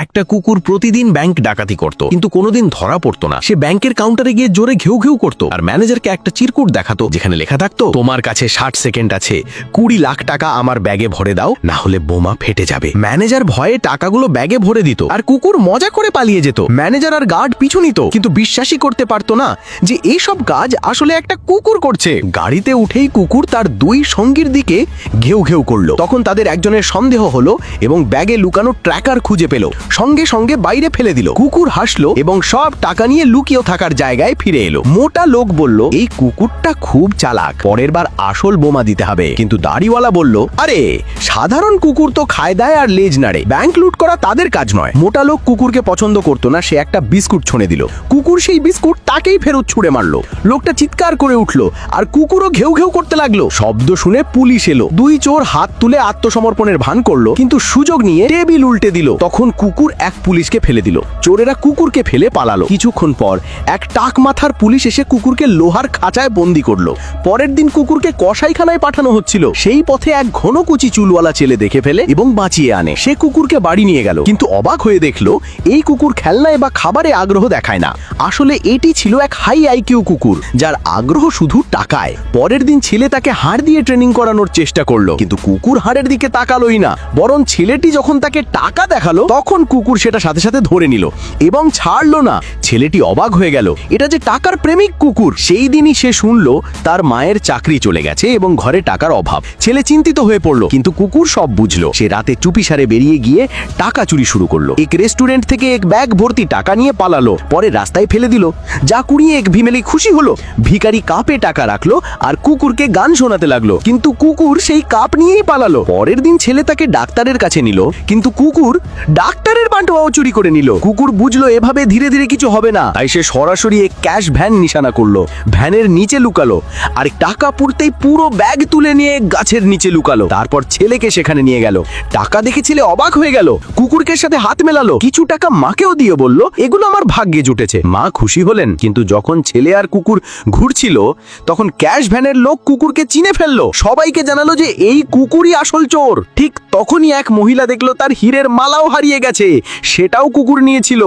একটা কুকুর প্রতিদিন ব্যাংক ডাকাতি করত, কিন্তু কোনোদিন ধরা পড়তো না। সে ব্যাংকের কাউন্টারে গিয়ে জোরে ঘেউ ঘেউ করত আর ম্যানেজারকে একটা চিরকুট দেখাতো, যেখানে লেখা থাকতো, তোমার কাছে 60 সেকেন্ড আছে, 20 লাখ টাকা আমার ব্যাগে ভরে দাও, না হলে বোমা ফেটে যাবে। ম্যানেজার ভয়ে টাকাগুলো ব্যাগে ভরে দিত আর কুকুর মজা করে পালিয়ে যেত। ম্যানেজার আর গার্ড পিছু নিত, কিন্তু বিশ্বাসই করতে পারতো না যে এইসব কাজ আসলে একটা কুকুর করছে। গাড়িতে উঠেই কুকুর তার দুই সঙ্গীর দিকে ঘেউ ঘেউ করলো। তখন তাদের একজনের সন্দেহ হলো এবং ব্যাগে লুকানো ট্র্যাকার খুঁজে পেল, সঙ্গে সঙ্গে বাইরে ফেলে দিল। কুকুর হাসলো এবং সব টাকা নিয়ে লুকিয়ে থাকার জায়গায় ফিরে এলো। মোটা লোক বলল, এই কুকুরটা খুব চালাক, পরের বার আসল বোমা দিতে হবে। কিন্তু দাড়িওয়ালা বলল, আরে সাধারণ কুকুর তো খায় দায় আর লেজ নাড়ে, ব্যাংক লুট করা তাদের কাজ নয়। মোটা লোক কুকুরকে পছন্দ করতো না, সে একটা বিস্কুট ছুঁড়ে দিল। কুকুর সেই বিস্কুট তাকেই ফেরত ছুঁড়ে মারলো। লোকটা চিৎকার করে উঠলো আর কুকুরও ঘেউ ঘেউ করতে লাগলো। শব্দ শুনে পুলিশ এলো। দুই চোর হাত তুলে আত্মসমর্পণের ভান করলো, কিন্তু সুযোগ নিয়ে টেবিল উল্টে দিল। তখন কুকুর এক পুলিশকে ফেলে দিল। চোরেরা কুকুরকে ফেলে পালালো। কিছুক্ষণ পর এক টাক মাথার পুলিশ এসে কুকুরকে লোহার খাঁচায় বন্দি করলো। পরের দিন কুকুরকে কসাইখানায় পাঠানো হচ্ছিল। সেই পথে এক ঘনকুচি চুলওয়ালা ছেলে দেখে ফেলে এবং বাঁচিয়ে আনে। সে কুকুরকে বাড়ি নিয়ে গেল, কিন্তু অবাক হয়ে দেখলো এই কুকুর খেলনায় বা খাবারে আগ্রহ দেখায় না। আসলে এটি ছিল এক হাই আইকিউ কুকুর, যার আগ্রহ শুধু টাকায়। পরের দিন ছেলে তাকে হাড় দিয়ে ট্রেনিং করানোর চেষ্টা করলো, কিন্তু কুকুর হাড়ের দিকে তাকালোই না। বরং ছেলেটি যখন তাকে টাকা দেখালো, তখন কুকুর সেটা সাথে সাথে ধরে নিল এবং ছাড়লো না। ছেলেটি অবাক হয়ে গেল, এটা যে টাকার প্রেমিক কুকুর। সেই দিনই সে শুনলো তার মায়ের চাকরি চলে গেছে এবং ঘরে টাকার অভাব। ছেলে চিন্তিত হয়ে পড়লো, কিন্তু কুকুর সব বুঝলো। সে রাতে চুপিসারে বেরিয়ে গিয়ে টাকা চুরি শুরু করলো। এক রেস্টুরেন্ট থেকে এক ব্যাগ ভর্তি টাকা নিয়ে পালালো, পরে রাস্তায় ফেলে দিল। যা কুড়িয়ে এক ভিমেলি খুশি হলো। ভিখারি কাপে টাকা রাখলো আর কুকুরকে গান শোনাতে লাগলো, কিন্তু কুকুর সেই কাপ নিয়েই পালালো। পরের দিন ছেলে তাকে ডাক্তারের কাছে নিল, কিন্তু কুকুর ডাক্তারের বান্টুয়াও চুরি করে নিল। কুকুর বুঝলো এভাবে ধীরে ধীরে কিছু হবে না, তাই সে সরাসরি এক ক্যাশ ভ্যান নিশানা করলো। ভ্যানের নিচে লুকালো আর টাকা পুরতেই পুরো ব্যাগ তুলে নিয়ে গাছের নিচে লুকালো। তারপর ছেলেকে সেখানে নিয়ে গেল। টাকা দেখে ছেলে অবাক হয়ে গেল, কুকুরকে সাথে হাত মেলালো, কিছু টাকা মাকেও দিয়ে বলল, এগুলো আমার ভাগ্যে জুটেছে। মা খুশি হলেন, কিন্তু যখন ছেলে আর কুকুর ঘুরছিল, তখন ক্যাশ ভ্যানের লোক কুকুরকে চিনে ফেললো। সবাইকে জানালো যে এই কুকুরই আসল চোর। ঠিক তখনই এক মহিলা দেখলো তার হীরের মালাও হারিয়ে গেছে, সেটাও কুকুর নিয়েছিল।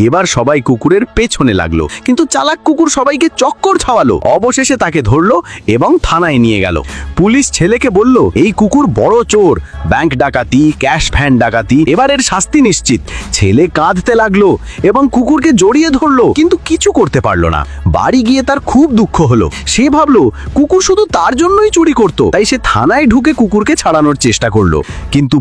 এবার সবাই কুকুরের পেছনে লাগলো, কিন্তু চালাক কুকুর সবাইকে চক্কর ছাওয়ালো। অবশেষে তাকে ধরলো এবং থানায় নিয়ে গেল। পুলিশ ছেলেকে বলল, এই কুকুর বড় চোর, ব্যাংক ডাকাতি, ক্যাশ ভ্যান ডাকাতি, এবারের শাস্তি নিশ্চিত। ছেলে কাঁদতে লাগলো এবং কুকুরকে জড়িয়ে ধরলো, কিন্তু কিছু করতে পারলো না। বাড়ি গিয়ে তার খুব দুঃখ হলো। সে ভাবলো কুকুর শুধু তার জন্যই চুরি করত, তাই সে থানায় ঢুকে কুকুরকে ছাড়ানোর চেষ্টা করলো, কিন্তু